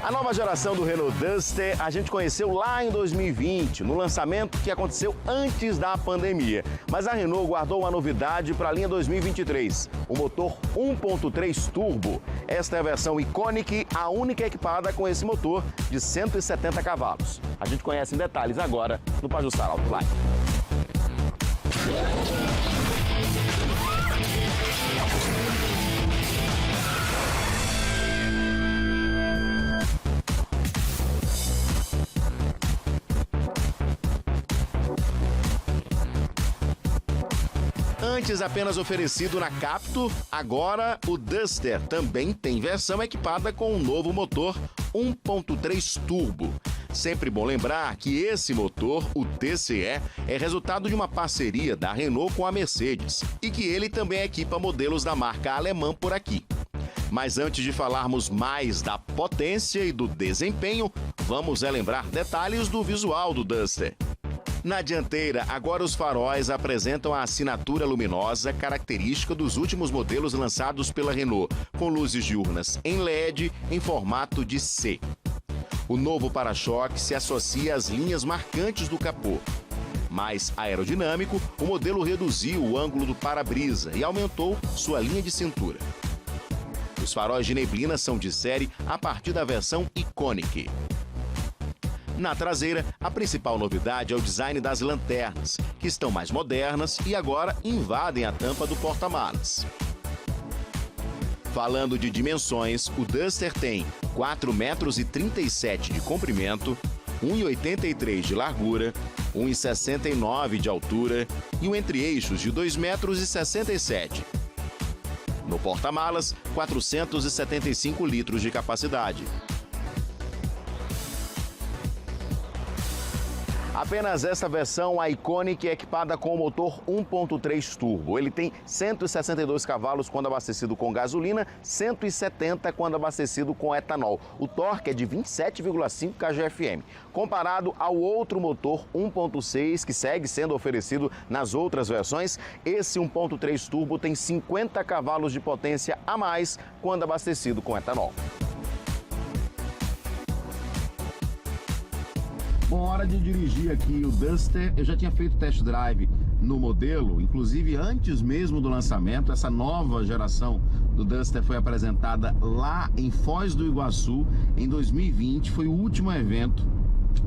A nova geração do Renault Duster a gente conheceu lá em 2020, no lançamento que aconteceu antes da pandemia. Mas a Renault guardou uma novidade para a linha 2023, o motor 1.3 turbo. Esta é a versão Iconic, a única equipada com esse motor de 170 cavalos. A gente conhece em detalhes agora no Pajuçara Autoline. Antes apenas oferecido na Captur, agora o Duster também tem versão equipada com um novo motor 1.3 turbo. Sempre bom lembrar que esse motor, o TCE, é resultado de uma parceria da Renault com a Mercedes e que ele também equipa modelos da marca alemã por aqui. Mas antes de falarmos mais da potência e do desempenho, vamos relembrar detalhes do visual do Duster. Na dianteira, agora os faróis apresentam a assinatura luminosa característica dos últimos modelos lançados pela Renault, com luzes diurnas em LED em formato de C. O novo para-choque se associa às linhas marcantes do capô. Mais aerodinâmico, o modelo reduziu o ângulo do para-brisa e aumentou sua linha de cintura. Os faróis de neblina são de série a partir da versão Iconic. Na traseira, a principal novidade é o design das lanternas, que estão mais modernas e agora invadem a tampa do porta-malas. Falando de dimensões, o Duster tem 4,37 m de comprimento, 1,83 m de largura, 1,69 m de altura e um entre-eixos de 2,67 m. No porta-malas, 475 litros de capacidade. Apenas essa versão, a Iconic, é equipada com o motor 1.3 turbo. Ele tem 162 cavalos quando abastecido com gasolina, 170 quando abastecido com etanol. O torque é de 27,5 kgfm, comparado ao outro motor 1.6 que segue sendo oferecido nas outras versões. Esse 1.3 turbo tem 50 cavalos de potência a mais quando abastecido com etanol. Bom, hora de dirigir aqui o Duster. Eu já tinha feito test drive no modelo, inclusive antes mesmo do lançamento. Essa nova geração do Duster foi apresentada lá em Foz do Iguaçu em 2020. Foi o último evento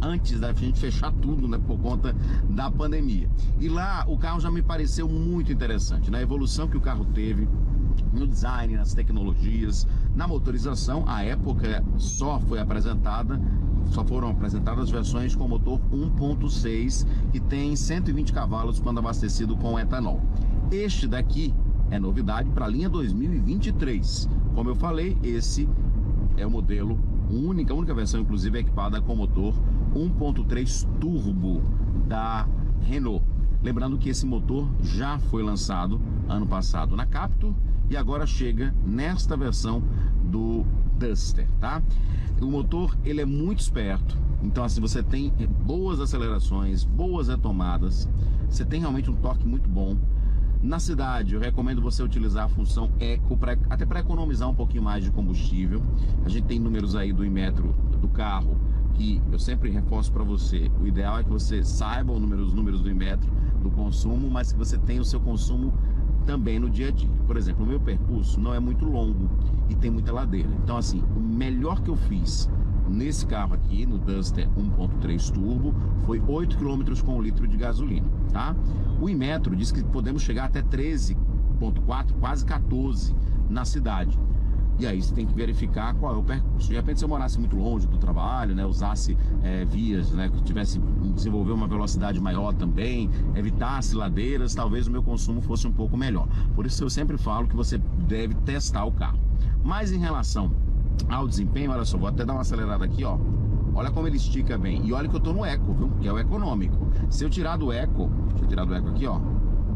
antes da gente fechar tudo, né, por conta da pandemia. E lá o carro já me pareceu muito interessante, na evolução que o carro teve, no design, nas tecnologias, na motorização. À época só foram apresentadas versões com motor 1.6 que tem 120 cavalos quando abastecido com etanol. Este daqui é novidade para a linha 2023. Como eu falei, esse é o modelo única, a única versão inclusive equipada com motor 1.3 turbo da Renault. Lembrando que esse motor já foi lançado ano passado na Captur e agora chega nesta versão do Duster, tá? O motor, ele é muito esperto, então assim, você tem boas acelerações, boas retomadas, você tem realmente um torque muito bom. Na cidade, eu recomendo você utilizar a função Eco, até para economizar um pouquinho mais de combustível. A gente tem números aí do Inmetro do carro, que eu sempre reforço para você. O ideal é que você saiba os números do Inmetro do consumo, mas que você tenha o seu consumo também no dia a dia. Por exemplo, o meu percurso não é muito longo e tem muita ladeira. Então assim, o melhor que eu fiz nesse carro aqui, no Duster 1.3 turbo, foi 8 km com 1 litro de gasolina, tá? O Inmetro diz que podemos chegar até 13,4, quase 14 na cidade. E aí você tem que verificar qual é o percurso. De repente, se eu morasse muito longe do trabalho, né, usasse vias, né, que tivesse desenvolver uma velocidade maior também, evitasse ladeiras, talvez o meu consumo fosse um pouco melhor. Por isso eu sempre falo que você deve testar o carro. Mas em relação ao desempenho, olha só, vou até dar uma acelerada aqui, ó. Olha como ele estica bem. E olha que eu tô no Eco, viu? Que é o econômico. Se eu tirar do Eco, deixa eu tirar do Eco aqui, ó.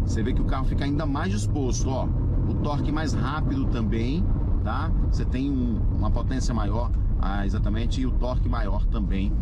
Você vê que o carro fica ainda mais disposto, ó. O torque mais rápido também, tá? Você tem uma potência maior, exatamente, e o torque maior também,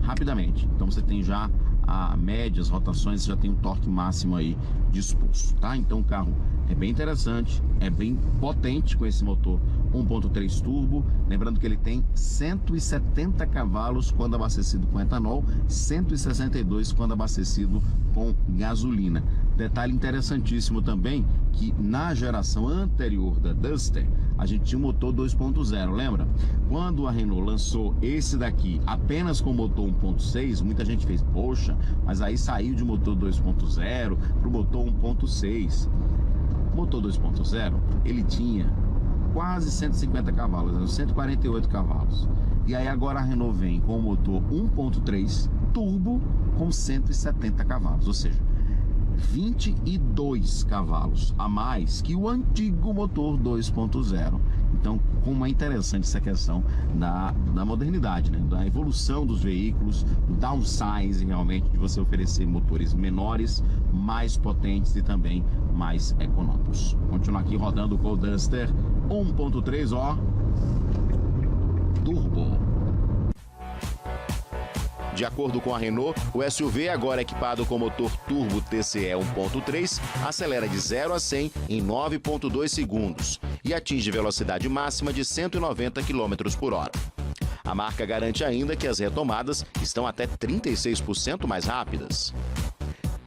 rapidamente. Então você tem já a médias rotações, você já tem um torque máximo aí disposto, tá? Então o carro é bem interessante, é bem potente com esse motor 1.3 turbo, lembrando que ele tem 170 cavalos quando abastecido com etanol, 162 quando abastecido com gasolina. Detalhe interessantíssimo também, que na geração anterior da Duster, a gente tinha um motor 2.0, lembra? Quando a Renault lançou esse daqui apenas com motor 1.6, muita gente fez, poxa, mas aí saiu de motor 2.0 para o motor 1.6. Motor 2.0, ele tinha quase 150 cavalos, 148 cavalos. E aí agora a Renault vem com o motor 1.3 turbo com 170 cavalos, ou seja, 22 cavalos a mais que o antigo motor 2.0. Então, como é interessante essa questão da modernidade, né? Da evolução dos veículos, do downsizing realmente, de você oferecer motores menores, mais potentes e também mais econômicos. Vou continuar aqui rodando com o Duster 1.3, ó, turbo. De acordo com a Renault, o SUV, agora equipado com motor turbo TCE 1.3, acelera de 0 a 100 em 9,2 segundos e atinge velocidade máxima de 190 km por hora. A marca garante ainda que as retomadas estão até 36% mais rápidas.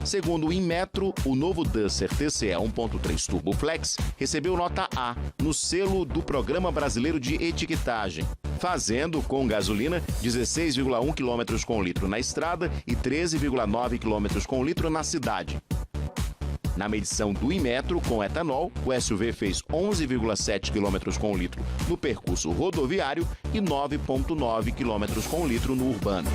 Segundo o Inmetro, o novo Duster TCE 1.3 Turbo Flex recebeu nota A no selo do Programa Brasileiro de Etiquetagem, fazendo, com gasolina, 16,1 km com litro na estrada e 13,9 km com litro na cidade. Na medição do Inmetro, com etanol, o SUV fez 11,7 km com litro no percurso rodoviário e 9,9 km com litro no urbano.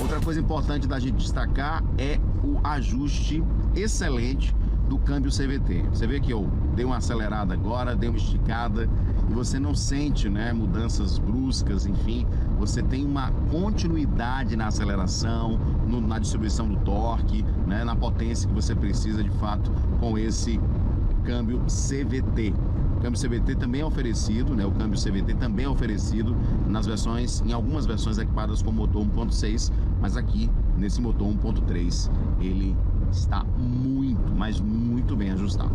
Outra coisa importante da gente destacar é o ajuste excelente do câmbio CVT. Você vê que eu dei uma acelerada agora, dei uma esticada e você não sente, né, mudanças bruscas, enfim, você tem uma continuidade na aceleração, na distribuição do torque, né, na potência que você precisa de fato com esse câmbio CVT. O câmbio CVT também é oferecido, né? O câmbio CVT também é oferecido nas versões, em algumas versões equipadas com motor 1.6, mas aqui nesse motor 1.3 ele está muito, mas muito bem ajustado.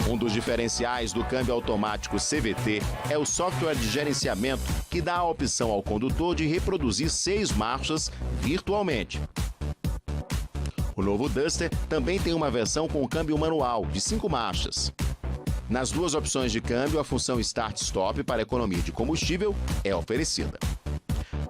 Um dos diferenciais do câmbio automático CVT é o software de gerenciamento que dá a opção ao condutor de reproduzir 6 marchas virtualmente. O novo Duster também tem uma versão com câmbio manual de 5 marchas. Nas duas opções de câmbio, a função Start-Stop para economia de combustível é oferecida.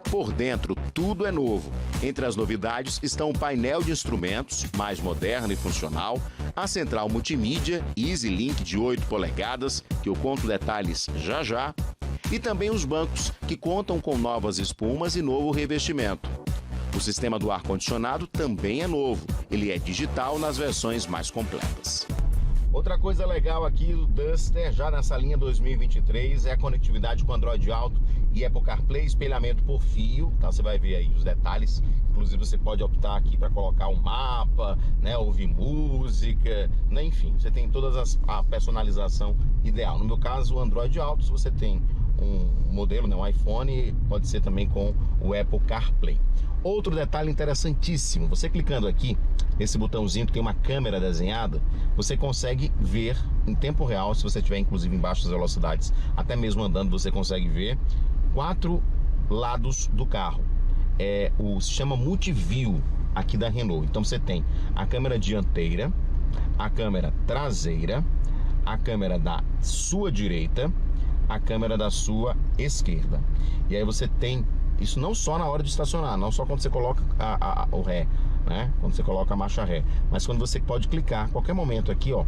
Por dentro, tudo é novo. Entre as novidades estão o painel de instrumentos, mais moderno e funcional, a central multimídia Easy Link de 8 polegadas, que eu conto detalhes já já, e também os bancos, que contam com novas espumas e novo revestimento. O sistema do ar-condicionado também é novo. Ele é digital nas versões mais completas. Outra coisa legal aqui do Duster, já nessa linha 2023, é a conectividade com Android Auto e Apple CarPlay, espelhamento por fio, tá? Você vai ver aí os detalhes. Inclusive você pode optar aqui para colocar um mapa, né? Ouvir música, né? Enfim, você tem todas a personalização ideal. No meu caso, o Android Auto, se você tem um modelo, né, um iPhone, pode ser também com o Apple CarPlay. Outro detalhe interessantíssimo, você clicando aqui nesse botãozinho que tem uma câmera desenhada, você consegue ver em tempo real, se você estiver inclusive em baixas velocidades, até mesmo andando você consegue ver 4 lados do carro. Se chama Multiview aqui da Renault. Então você tem a câmera dianteira, a câmera traseira, a câmera da sua direita, a câmera da sua esquerda. E aí você tem isso não só na hora de estacionar, não só quando você coloca o ré, né? Quando você coloca a marcha ré, mas quando você pode clicar a qualquer momento aqui, ó,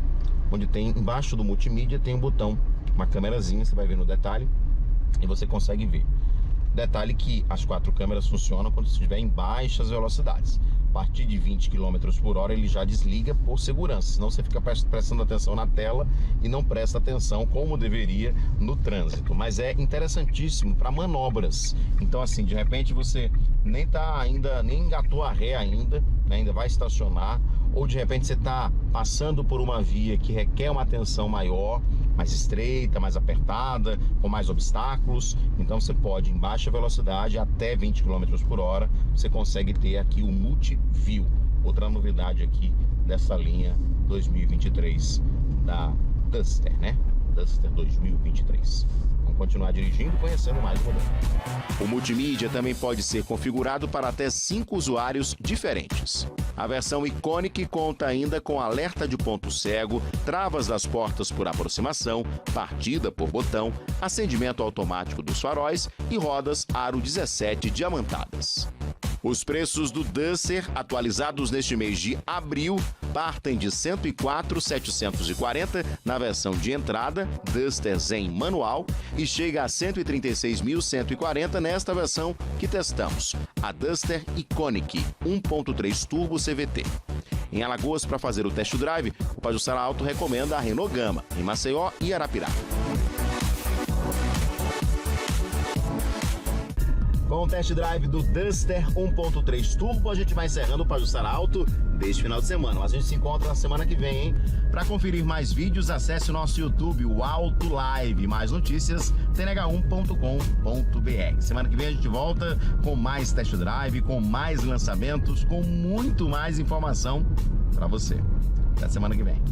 onde tem embaixo do multimídia tem um botão, uma câmerazinha, você vai ver no detalhe e você consegue ver. Detalhe que as 4 câmeras funcionam quando você estiver em baixas velocidades. A partir de 20 km por hora ele já desliga por segurança, senão você fica prestando atenção na tela e não presta atenção como deveria no trânsito. Mas é interessantíssimo para manobras. Então assim, de repente você nem engatou a ré ainda, né, ainda vai estacionar, ou de repente você está passando por uma via que requer uma atenção maior, mais estreita, mais apertada, com mais obstáculos. Então você pode, em baixa velocidade, até 20 km por hora, você consegue ter aqui o Multiview. outra novidade aqui dessa linha 2023 da Duster, né? Duster 2023. Vamos continuar dirigindo e conhecendo mais o modelo. O multimídia também pode ser configurado para até 5 usuários diferentes. A versão Iconic conta ainda com alerta de ponto cego, travas das portas por aproximação, partida por botão, acendimento automático dos faróis e rodas aro 17 diamantadas. Os preços do Duster, atualizados neste mês de abril, partem de R$ 104.740 na versão de entrada, Duster Zen manual, e chega a R$ 136.140 nesta versão que testamos, a Duster Iconic 1.3 Turbo CVT. Em Alagoas, para fazer o test drive, o Pajuçara Auto recomenda a Renault Gama, em Maceió e Arapiraca. Com o test drive do Duster 1.3 Turbo, a gente vai encerrando o Pajuçara Auto deste final de semana. Mas a gente se encontra na semana que vem, hein? Para conferir mais vídeos, acesse o nosso YouTube, o Auto Live. Mais notícias, tnh1.com.br. Semana que vem a gente volta com mais test drive, com mais lançamentos, com muito mais informação para você. Até semana que vem.